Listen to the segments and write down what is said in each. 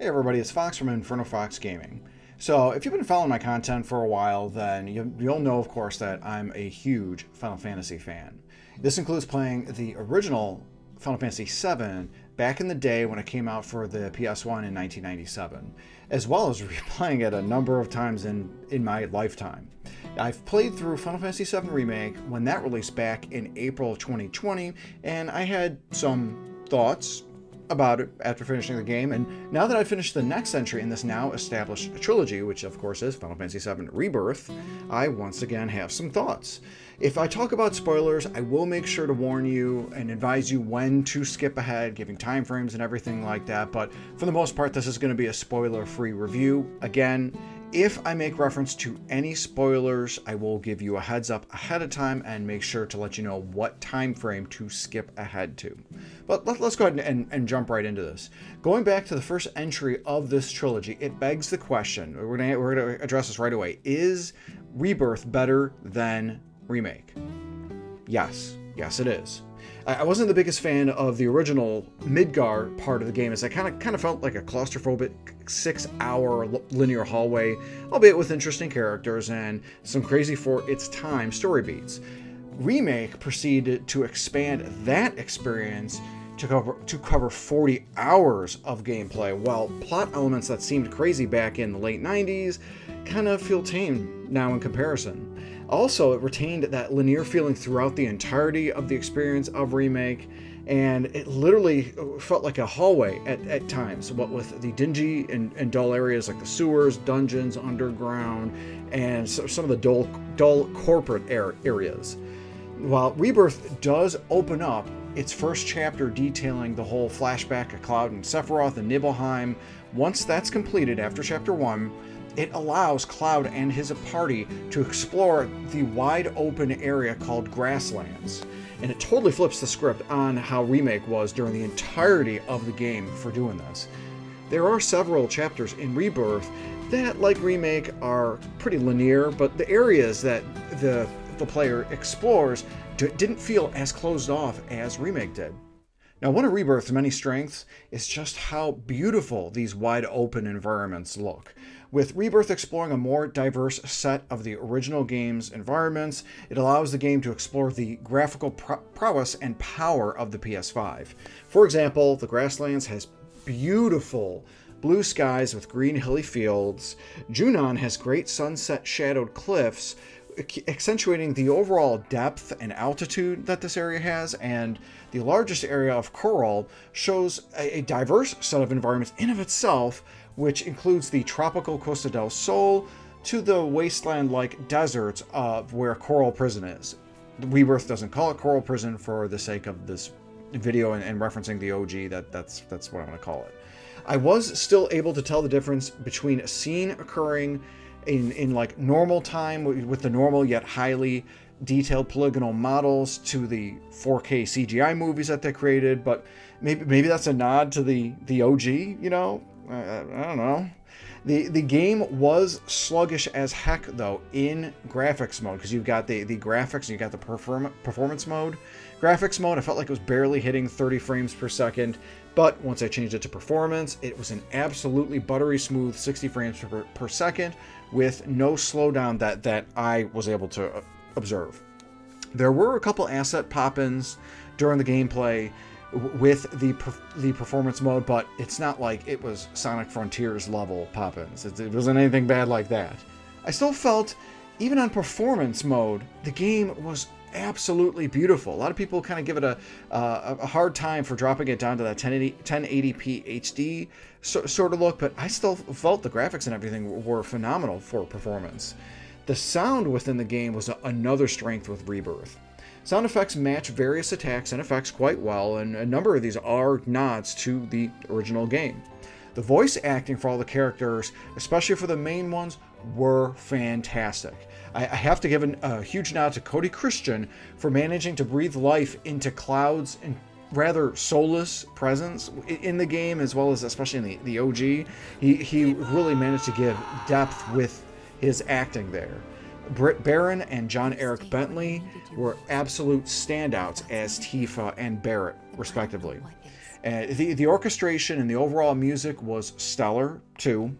Hey everybody, it's Fox from Inferno Fox Gaming. So if you've been following my content for a while, then you'll know, of course, that I'm a huge Final Fantasy fan. This includes playing the original Final Fantasy VII back in the day when it came out for the PS1 in 1997, as well as replaying it a number of times in my lifetime. I've played through Final Fantasy VII Remake when that released back in April of 2020, and I had some thoughts about it after finishing the game, and now that I've finished the next entry in this now established trilogy, which of course is Final Fantasy VII Rebirth, I once again have some thoughts. If I talk about spoilers, I will make sure to warn you and advise you when to skip ahead, giving time frames and everything like that, but for the most part this is going to be a spoiler-free review. Again, if I make reference to any spoilers, I will give you a heads up ahead of time and make sure to let you know what time frame to skip ahead to. But let's go ahead and jump right into this. Going back to the first entry of this trilogy, it begs the question, we're going to address this right away, is Rebirth better than Remake? Yes. Yes, it is. I wasn't the biggest fan of the original Midgar part of the game, as I kind of felt like a claustrophobic 6-hour linear hallway, albeit with interesting characters and some crazy for its time story beats. Remake proceeded to expand that experience to cover 40 hours of gameplay, while plot elements that seemed crazy back in the late 90s kind of feel tame now in comparison. Also, it retained that linear feeling throughout the entirety of the experience of Remake, and it literally felt like a hallway at times, what with the dingy and dull areas like the sewers, dungeons, underground, and some of the dull corporate areas. While Rebirth does open up its first chapter detailing the whole flashback of Cloud and Sephiroth and Nibelheim, once that's completed after Chapter 1, it allows Cloud and his party to explore the wide open area called Grasslands. And it totally flips the script on how Remake was during the entirety of the game for doing this. There are several chapters in Rebirth that, like Remake, are pretty linear, but the areas that the player explores didn't feel as closed off as Remake did. Now, one of Rebirth's many strengths is just how beautiful these wide open environments look. With Rebirth exploring a more diverse set of the original game's environments, it allows the game to explore the graphical prowess and power of the PS5. For example, the Grasslands has beautiful blue skies with green hilly fields. Junon has great sunset shadowed cliffs, accentuating the overall depth and altitude that this area has, and the largest area of Coral shows a diverse set of environments in of itself, which includes the tropical Costa del Sol to the wasteland-like deserts of where Coral Prison is. Rebirth doesn't call it Coral Prison for the sake of this video and referencing the OG. That's what I'm going to call it. I was still able to tell the difference between a scene occurring in like normal time with the normal yet highly detailed polygonal models to the 4K CGI movies that they created, but maybe that's a nod to the OG, you know? I don't know. The game was sluggish as heck though in graphics mode, because you've got the graphics and you got the performance mode. Graphics mode, I felt like it was barely hitting 30 frames per second, but once I changed it to performance, it was an absolutely buttery smooth 60 frames per second with no slowdown that I was able to observe. There were a couple asset pop-ins during the gameplay with the performance mode, but it's not like it was Sonic Frontiers level pop-ins. It wasn't anything bad like that. I still felt, even on performance mode, the game was absolutely beautiful. A lot of people kind of give it a hard time for dropping it down to that 1080p HD sort of look, but I still felt the graphics and everything were phenomenal for performance. The sound within the game was another strength with Rebirth. Sound effects match various attacks and effects quite well, and a number of these are nods to the original game. The voice acting for all the characters, especially for the main ones, were fantastic. I have to give a huge nod to Cody Christian for managing to breathe life into Cloud's and rather soulless presence in the game, as well as especially in the OG. He really managed to give depth with his acting there. Britt Baron and John Eric Bentley were absolute standouts as Tifa and Barrett, respectively. The orchestration and the overall music was stellar, too.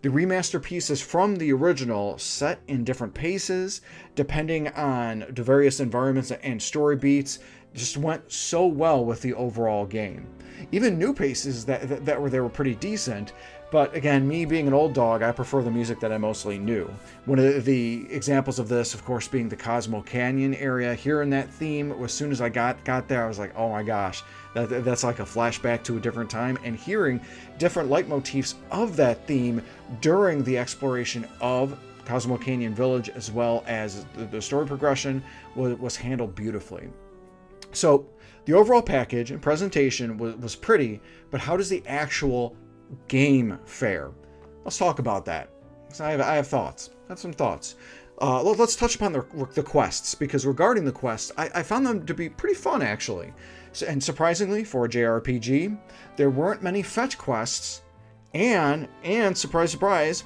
The remaster pieces from the original, set in different paces, depending on the various environments and story beats, just went so well with the overall game. Even new paces that were there were pretty decent, but again, me being an old dog, I prefer the music that I mostly knew. One of the examples of this, of course, being the Cosmo Canyon area. Hearing that theme, as soon as I got there, I was like, oh my gosh, that's like a flashback to a different time. And hearing different leitmotifs of that theme during the exploration of Cosmo Canyon Village, as well as the story progression, was handled beautifully. So the overall package and presentation was pretty, but how does the actual game fare? Let's talk about that. So I have thoughts. I have some thoughts. Let's touch upon the quests, because regarding the quests, I found them to be pretty fun, actually. And surprisingly, for a JRPG, there weren't many fetch quests, and surprise, surprise,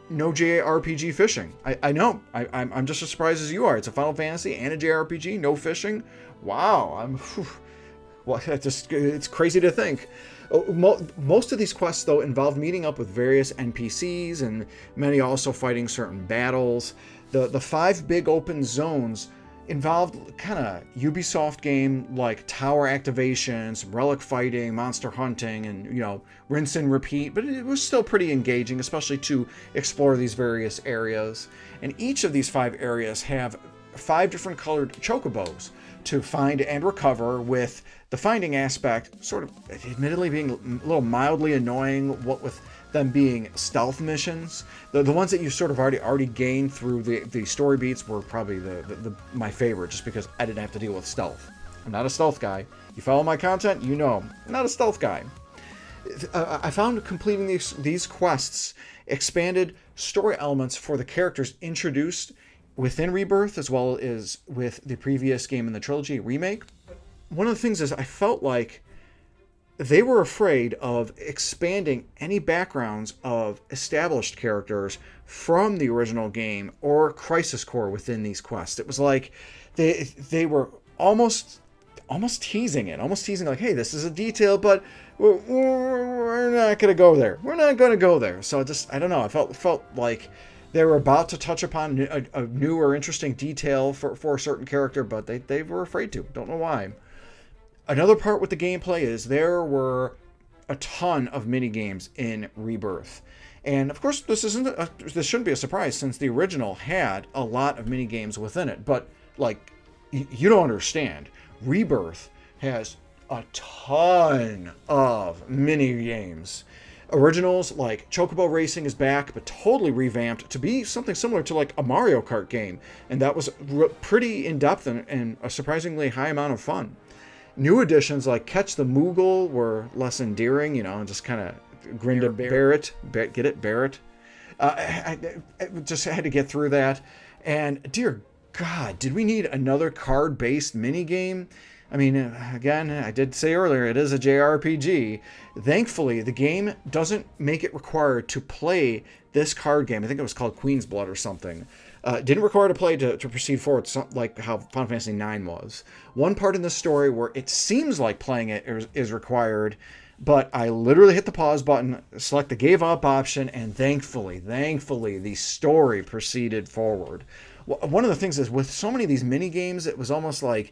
no JRPG fishing. I know. I'm just as surprised as you are. It's a Final Fantasy and a JRPG, no fishing. Wow. Well, it's crazy to think. Most of these quests, though, involved meeting up with various NPCs, and many also fighting certain battles. The 5 big open zones involved kind of Ubisoft game like tower activations, relic fighting, monster hunting, and, you know, rinse and repeat, but it was still pretty engaging, especially to explore these various areas. And each of these 5 areas have 5 different colored chocobos to find and recover, with the finding aspect sort of admittedly being a little mildly annoying, what with them being stealth missions. The ones that you sort of already gained through the story beats were probably my favorite, just because I didn't have to deal with stealth. I'm not a stealth guy. You follow my content, you know I'm not a stealth guy. I found completing these quests expanded story elements for the characters introduced within Rebirth, as well as with the previous game in the trilogy, Remake. One of the things is I felt like they were afraid of expanding any backgrounds of established characters from the original game or Crisis Core within these quests. It was like they were almost teasing it, like, hey, this is a detail, but we're not going to go there. We're not going to go there. So I don't know. I felt like they were about to touch upon a new or interesting detail for a certain character, but they were afraid to. Don't know why. Another part with the gameplay is there were a ton of mini-games in Rebirth. And of course, this shouldn't be a surprise, since the original had a lot of mini-games within it. But, like, you don't understand. Rebirth has a ton of mini-games. Originals like Chocobo Racing is back, but totally revamped to be something similar to like a Mario Kart game. And that was pretty in-depth and a surprisingly high amount of fun. New additions like Catch the Moogle were less endearing, you know, and just kind of grinned at Barrett. Get it? Barrett? I just had to get through that. And dear God, did we need another card-based minigame? I mean, again, I did say earlier, it is a JRPG. Thankfully, the game doesn't make it required to play this card game. I think it was called Queen's Blood or something. Didn't require to play to proceed forward, like how Final Fantasy IX was. One part in the story where it seems like playing it is required, but I literally hit the pause button, select the gave up option, and thankfully, the story proceeded forward. One of the things is, with so many of these mini games, it was almost like,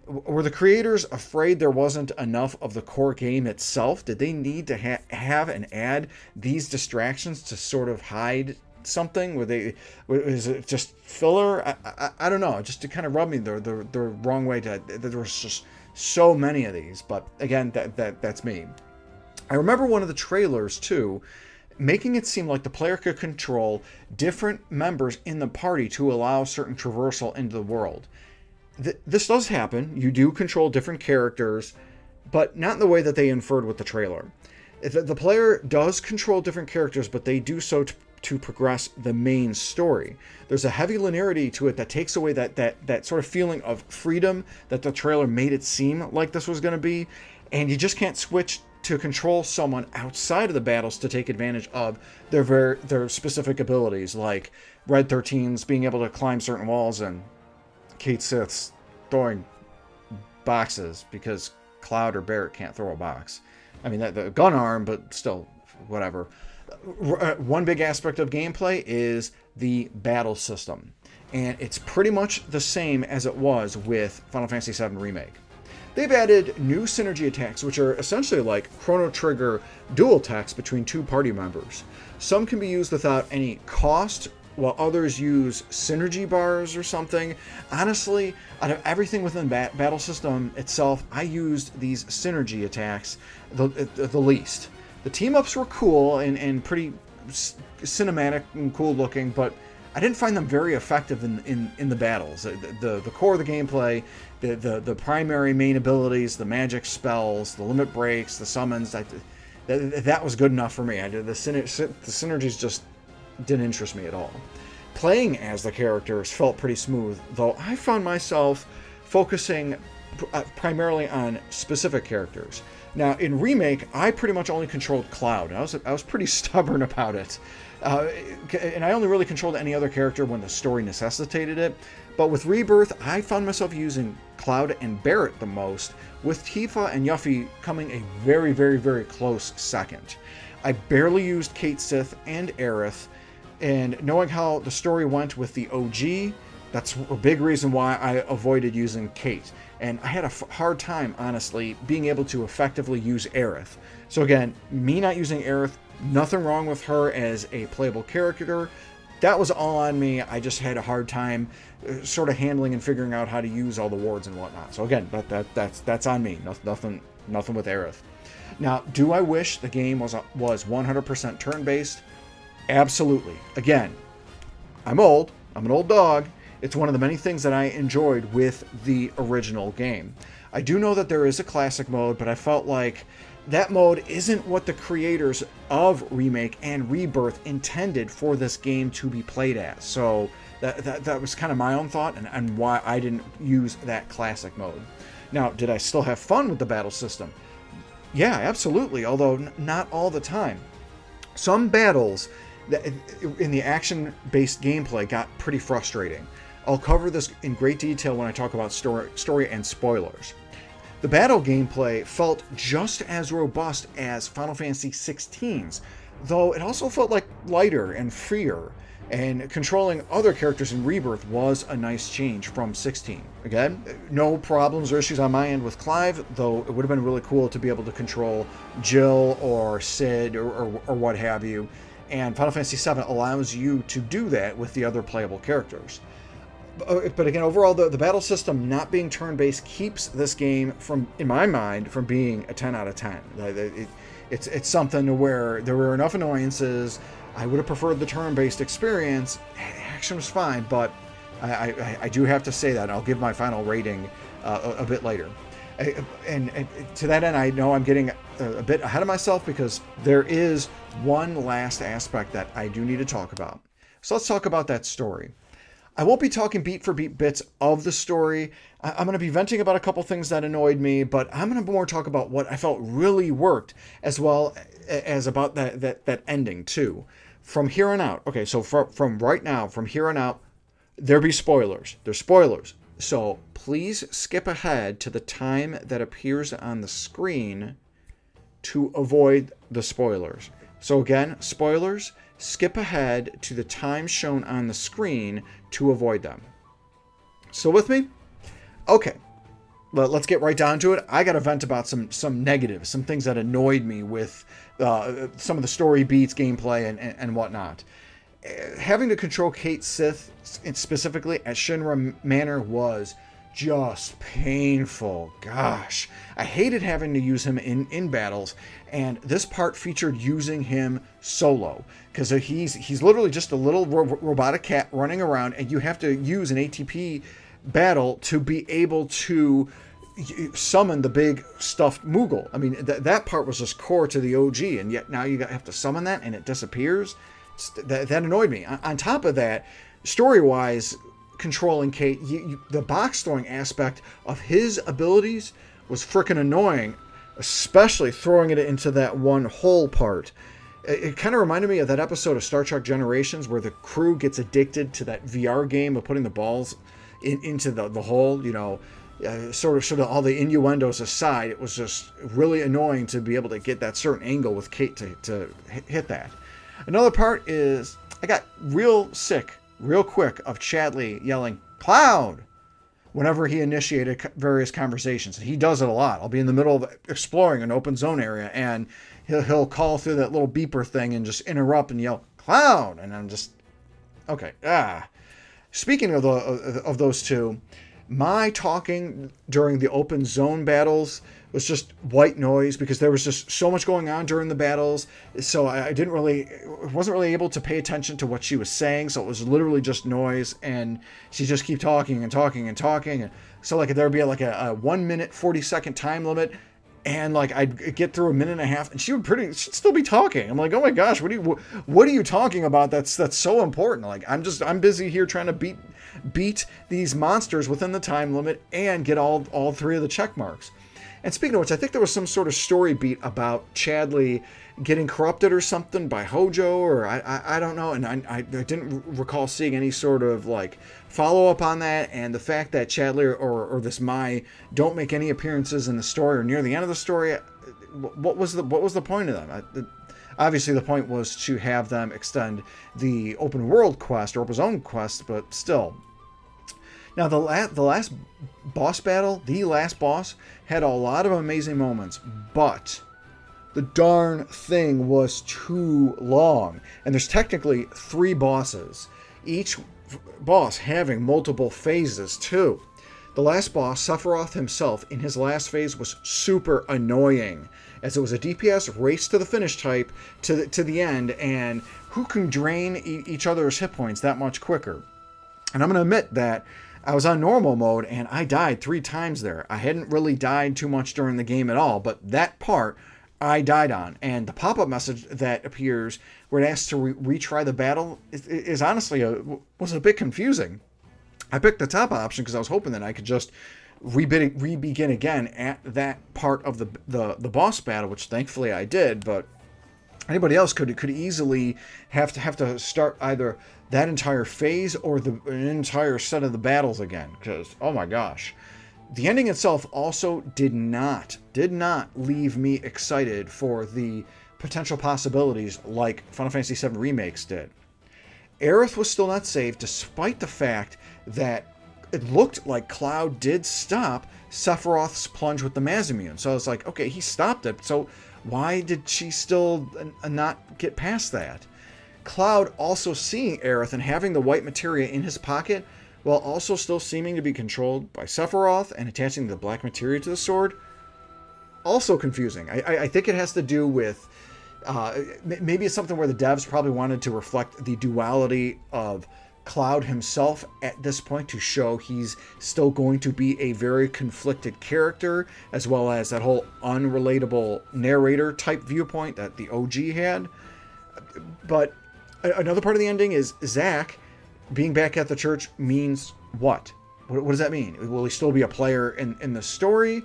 were the creators afraid there wasn't enough of the core game itself? Did they need to have and add these distractions to sort of hide something? Was it just filler? I don't know. Just to kind of rub me the wrong way. There was just so many of these. But again, that's me. I remember one of the trailers too, making it seem like the player could control different members in the party to allow certain traversal into the world. This does happen. You do control different characters, but not in the way that they inferred with the trailer. The player does control different characters, but they do so to progress the main story. There's a heavy linearity to it that takes away that sort of feeling of freedom that the trailer made it seem like this was going to be, and you just can't switch to control someone outside of the battles to take advantage of their specific abilities, like Red 13's being able to climb certain walls and Kate Sith's throwing boxes, because Cloud or Barrett can't throw a box. I mean, the gun arm, but still, whatever. One big aspect of gameplay is the battle system. And it's pretty much the same as it was with Final Fantasy VII Remake. They've added new synergy attacks, which are essentially like Chrono Trigger dual attacks between two party members. Some can be used without any cost, while others use synergy bars or something. Honestly, out of everything within the battle system itself, I used these synergy attacks the least. The team-ups were cool and pretty cinematic and cool looking, but I didn't find them very effective in the battles. The core of the gameplay, the primary main abilities, the magic spells, the limit breaks, the summons, that was good enough for me. The synergies just didn't interest me at all. Playing as the characters felt pretty smooth, though I found myself focusing primarily on specific characters. Now, in Remake, I pretty much only controlled Cloud. I was pretty stubborn about it. And I only really controlled any other character when the story necessitated it. But with Rebirth, I found myself using Cloud and Barrett the most, with Tifa and Yuffie coming a very, very, very close second. I barely used Cait Sith and Aerith, and knowing how the story went with the OG, that's a big reason why I avoided using Cait. And I had a hard time, honestly, being able to effectively use Aerith. So again, me not using Aerith, nothing wrong with her as a playable character. That was all on me. I just had a hard time sort of handling and figuring out how to use all the wards and whatnot. So again, that's on me. Nothing with Aerith. Now, do I wish the game was 100% turn-based? Absolutely. Again, I'm old. I'm an old dog. It's one of the many things that I enjoyed with the original game. I do know that there is a classic mode, but I felt like that mode isn't what the creators of Remake and Rebirth intended for this game to be played as. So that was kind of my own thought and why I didn't use that classic mode. Now, did I still have fun with the battle system? Yeah, absolutely, although not all the time. Some battles in the action-based gameplay got pretty frustrating. I'll cover this in great detail when I talk about story and spoilers. The battle gameplay felt just as robust as Final Fantasy XVI's, though it also felt like lighter and freer, and controlling other characters in Rebirth was a nice change from 16. Again, no problems or issues on my end with Clive, though it would have been really cool to be able to control Jill or Cid or what have you, and Final Fantasy VII allows you to do that with the other playable characters. But again, overall, the battle system not being turn-based keeps this game from, in my mind, from being a 10 out of 10. It's something to where there were enough annoyances. I would have preferred the turn-based experience. Action was fine, but I do have to say that. I'll give my final rating a bit later. And to that end, I know I'm getting a bit ahead of myself because there is one last aspect that I do need to talk about. So let's talk about that story. I won't be talking beat-for-beat bits of the story. I'm going to be venting about a couple things that annoyed me, but I'm going to more talk about what I felt really worked, as well as about that ending, too. From here on out, okay, so from right now, from here on out, there'll be spoilers. There's spoilers. So please skip ahead to the time that appears on the screen to avoid the spoilers. So again, spoilers, skip ahead to the time shown on the screen to avoid them. Still with me? Okay, let's get right down to it. I got to vent about some negatives, some things that annoyed me with some of the story beats, gameplay, and whatnot. Having to control Cait Sith specifically at Shinra Manor was just painful. Gosh, I hated having to use him in battles, and this part featured using him solo because he's literally just a little robotic cat running around, and you have to use an ATP battle to be able to summon the big stuffed Moogle. I mean, that part was just core to the OG, and yet now you have to summon that and it disappears. That annoyed me. On top of that, story-wise, controlling Cait, the box throwing aspect of his abilities was freaking annoying, especially throwing it into that one hole part. It kind of reminded me of that episode of Star Trek Generations where the crew gets addicted to that VR game of putting the balls into the hole, you know. sort of all the innuendos aside, it was just really annoying to be able to get that certain angle with Kate to hit that. Another part is I got real sick real quick of Chadley yelling "Cloud" whenever he initiated various conversations. He does it a lot. I'll be in the middle of exploring an open zone area, and he'll call through that little beeper thing and just interrupt and yell "Cloud," and I'm just okay. Speaking of those two, my talking during the open zone battles was just white noise because there was just so much going on during the battles. So I wasn't really able to pay attention to what she was saying. So it was literally just noise, and she just keep talking and talking and talking. So like there'd be like a 1 minute 40-second time limit, and like I'd get through a minute and a half, and she'd still be talking. I'm like, oh my gosh, what are you talking about? That's so important. Like I'm busy here trying to beat these monsters within the time limit and get all three of the check marks. And speaking of which, I think there was some sort of story beat about Chadley getting corrupted or something by Hojo, or I don't know, and I didn't recall seeing any sort of like follow up on that. And the fact that Chadley or this Mai don't make any appearances in the story or near the end of the story, what was the point of them? Obviously, the point was to have them extend the open world quest or open zone quest, but still. Now, the last boss battle, the last boss, had a lot of amazing moments, but the darn thing was too long. And there's technically 3 bosses, each boss having multiple phases too. The last boss, Sephiroth himself, in his last phase was super annoying, as it was a DPS race to the finish type to the end, and who can drain each other's hit points that much quicker? And I'm going to admit that I was on normal mode, and I died 3 times there. I hadn't really died too much during the game at all, but that part I died on. And the pop-up message that appears where it asks to retry the battle is honestly was a bit confusing. I picked the top option because I was hoping that I could just re-begin again at that part of the boss battle, which thankfully I did, but anybody else could easily have to start either that entire phase or an entire set of the battles again, because oh my gosh. The ending itself also did not leave me excited for the potential possibilities like Final Fantasy VII Remakes did. Aerith was still not saved, despite the fact that it looked like Cloud did stop Sephiroth's plunge with the Mazimune. So I was like, okay, he stopped it, so why did she still not get past that? Cloud also seeing Aerith and having the white materia in his pocket, while also still seeming to be controlled by Sephiroth and attaching the black materia to the sword, also confusing. I think it has to do with, maybe it's something where the devs probably wanted to reflect the duality of Cloud himself at this point to show he's still going to be a very conflicted character, as well as that whole unrelatable narrator type viewpoint that the OG had. But another part of the ending is Zack being back at the church means what? What does that mean? Will he still be a player in the story?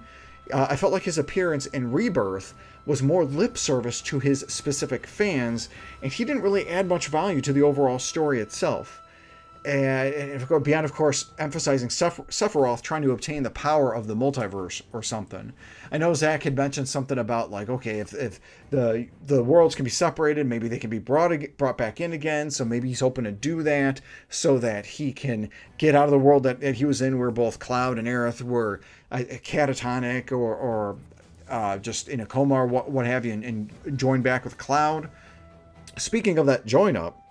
I felt like his appearance in Rebirth was more lip service to his specific fans, and he didn't really add much value to the overall story itself. And beyond, of course, emphasizing Sephiroth trying to obtain the power of the multiverse or something. I know Zack had mentioned something about, like, okay, if the worlds can be separated, maybe they can be brought back in again, so maybe he's hoping to do that so that he can get out of the world that he was in, where both Cloud and Aerith were catatonic or just in a coma or what have you, and join back with Cloud. Speaking of that join up,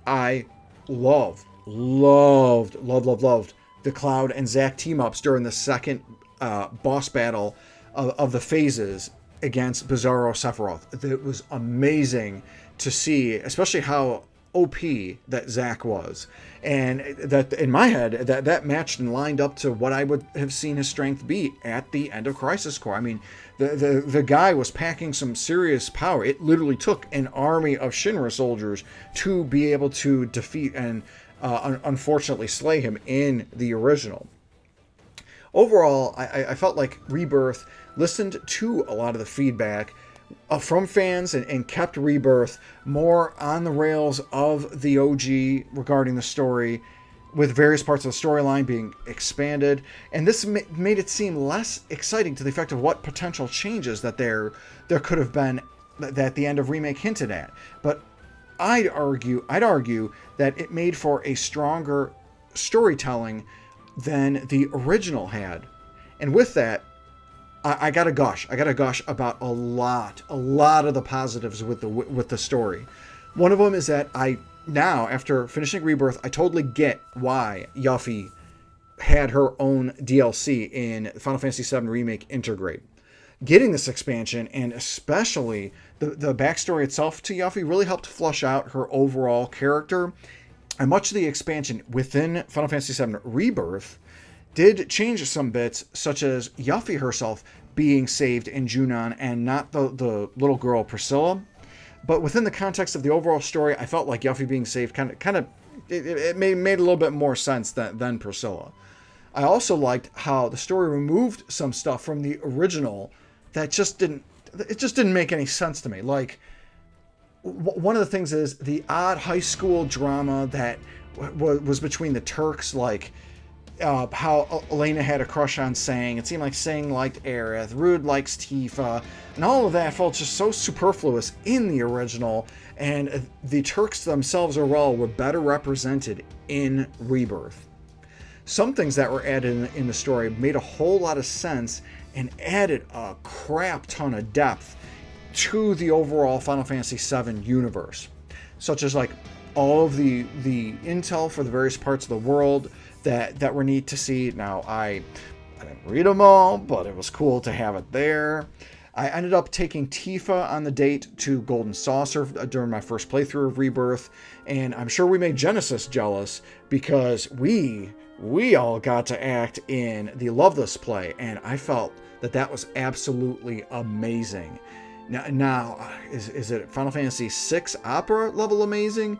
I loved the Cloud and Zack team-ups during the second boss battle of the phases against Bizarro Sephiroth. It was amazing to see, especially how OP that Zack was. And that, in my head, that matched and lined up to what I would have seen his strength be at the end of Crisis Core. I mean, the guy was packing some serious power. It literally took an army of Shinra soldiers to be able to defeat and unfortunately slay him in the original. Overall, I felt like Rebirth listened to a lot of the feedback from fans and kept Rebirth more on the rails of the OG regarding the story. with various parts of the storyline being expanded, and this made it seem less exciting to the effect of what potential changes that there could have been that the end of Remake hinted at. But I'd argue that it made for a stronger storytelling than the original had. And with that, I gotta gush. I gotta gush about a lot of the positives with the story. One of them is that now, after finishing Rebirth, I totally get why Yuffie had her own DLC in Final Fantasy VII Remake Integrate. Getting this expansion, and especially the backstory itself to Yuffie, really helped flush out her overall character. And much of the expansion within Final Fantasy VII Rebirth did change some bits, such as Yuffie herself being saved in Junon and not the little girl Priscilla. But within the context of the overall story, I felt like Yuffie being saved it made a little bit more sense than Priscilla. I also liked how the story removed some stuff from the original that just didn't make any sense to me. Like, one of the things is the odd high school drama that was between the Turks, like how Elena had a crush on Sang. It seemed like Sang liked Aerith, Rude likes Tifa, and all of that felt just so superfluous in the original, and the Turks themselves overall were better represented in Rebirth. Some things that were added in the story made a whole lot of sense and added a crap ton of depth to the overall Final Fantasy VII universe, such as like all of the intel for the various parts of the world that were neat to see. Now, I didn't read them all, but it was cool to have it there. I ended up taking Tifa on the date to Golden Saucer during my first playthrough of Rebirth, and I'm sure we made Genesis jealous because we all got to act in the Loveless play, and I felt that was absolutely amazing. Now is it Final Fantasy VI opera level amazing?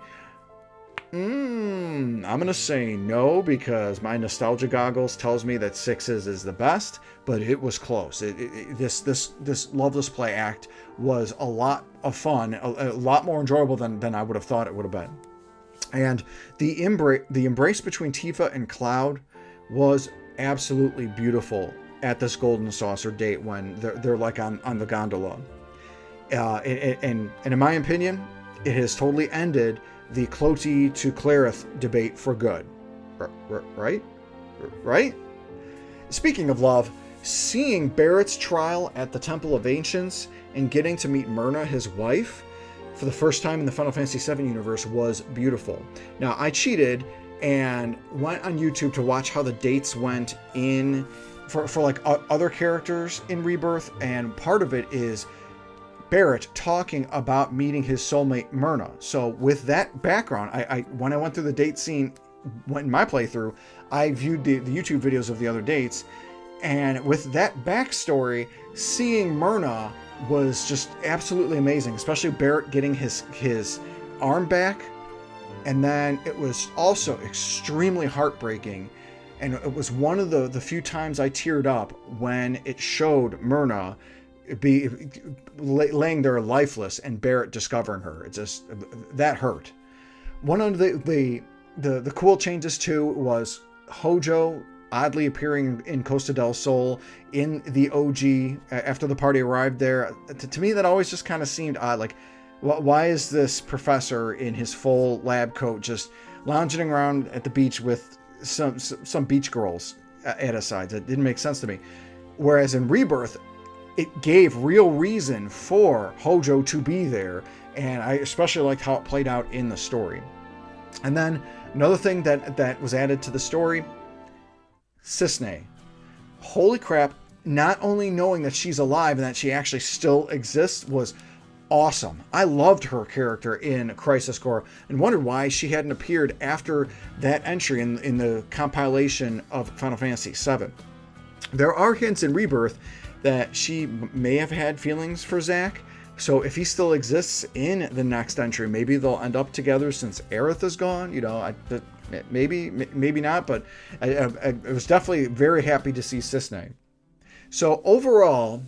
I'm gonna say no, because my nostalgia goggles tells me that 6's is the best, but it was close. This Loveless play act was a lot of fun, a lot more enjoyable than I would have thought it would have been. And the embrace between Tifa and Cloud was absolutely beautiful at this Golden Saucer date when they're like on the gondola. And in my opinion, it has totally ended the Cloti to Clarith debate for good. Right? Speaking of love, seeing Barrett's trial at the Temple of Ancients and getting to meet Myrna, his wife, for the first time in the Final Fantasy VII universe was beautiful. Now, I cheated and went on YouTube to watch how the dates went in for like other characters in Rebirth, and part of it is Barrett talking about meeting his soulmate Myrna. So with that background, when I went through the date scene in my playthrough, I viewed the YouTube videos of the other dates, and with that backstory, seeing Myrna was just absolutely amazing, especially Barrett getting his arm back. And then it was also extremely heartbreaking, and it was one of the few times I teared up when it showed Myrna laying there lifeless and Barrett discovering her. It just, that hurt. One of the cool changes too was Hojo oddly appearing in Costa del Sol in the OG after the party arrived there. To me, that always just kind of seemed odd. Like, why is this professor in his full lab coat just lounging around at the beach with some beach girls at his sides? It didn't make sense to me. Whereas in Rebirth, it gave real reason for Hojo to be there, and I especially liked how it played out in the story. And then another thing that was added to the story, Cissnei. Holy crap, not only knowing that she's alive and that she actually still exists was awesome. I loved her character in Crisis Core and wondered why she hadn't appeared after that entry in the compilation of Final Fantasy VII. There are hints in Rebirth that she may have had feelings for Zack, so if he still exists in the next entry, maybe they'll end up together since Aerith is gone. You know, maybe not, but I was definitely very happy to see Cissnei. So overall,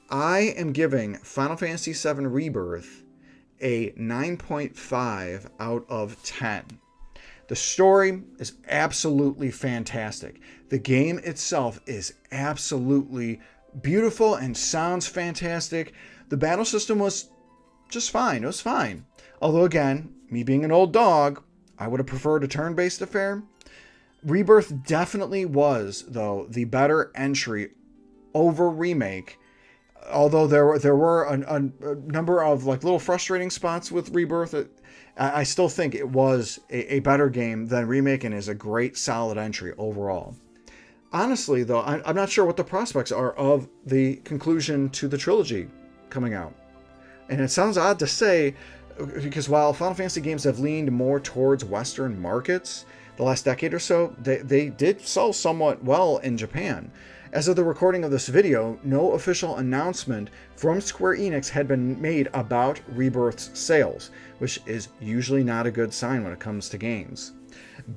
I am giving Final Fantasy VII Rebirth a 9.5 out of 10. The story is absolutely fantastic. The game itself is absolutely beautiful and sounds fantastic. The battle system was just fine. It was fine. Although, again, me being an old dog, I would have preferred a turn-based affair. Rebirth definitely was, though, the better entry over Remake. Although there were a number of like little frustrating spots with Rebirth, I still think it was a better game than Remake and is a great solid entry overall. Honestly, though, I'm not sure what the prospects are of the conclusion to the trilogy coming out. And it sounds odd to say, because while Final Fantasy games have leaned more towards Western markets the last decade or so, they did sell somewhat well in Japan. As of the recording of this video, no official announcement from Square Enix had been made about Rebirth's sales, which is usually not a good sign when it comes to games.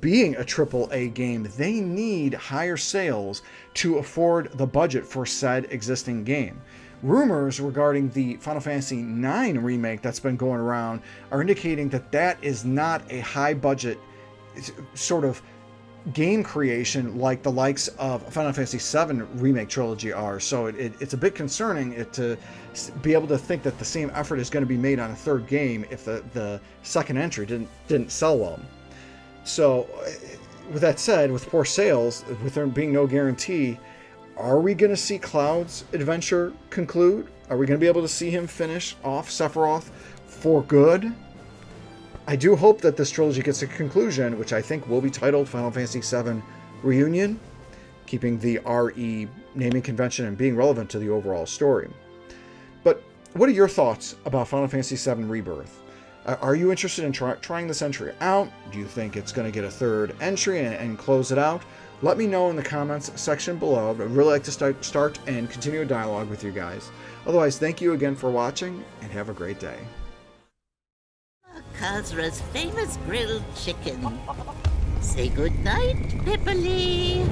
Being a AAA game, they need higher sales to afford the budget for said existing game. Rumors regarding the Final Fantasy IX remake that's been going around are indicating that that is not a high-budget sort of game creation like the likes of Final Fantasy VII Remake trilogy are. So it's a bit concerning to be able to think that the same effort is going to be made on a third game if the second entry didn't sell well. So with that said, with poor sales, with there being no guarantee, are we going to see Cloud's adventure conclude? Are we going to be able to see him finish off Sephiroth for good? I do hope that this trilogy gets a conclusion, which I think will be titled Final Fantasy VII Reunion, keeping the RE naming convention and being relevant to the overall story. But what are your thoughts about Final Fantasy VII Rebirth? Are you interested in trying this entry out? Do you think it's going to get a third entry and close it out? Let me know in the comments section below. I'd really like to start and continue a dialogue with you guys. Otherwise, thank you again for watching, and have a great day. Kazra's famous grilled chicken. Say goodnight, Pipperly.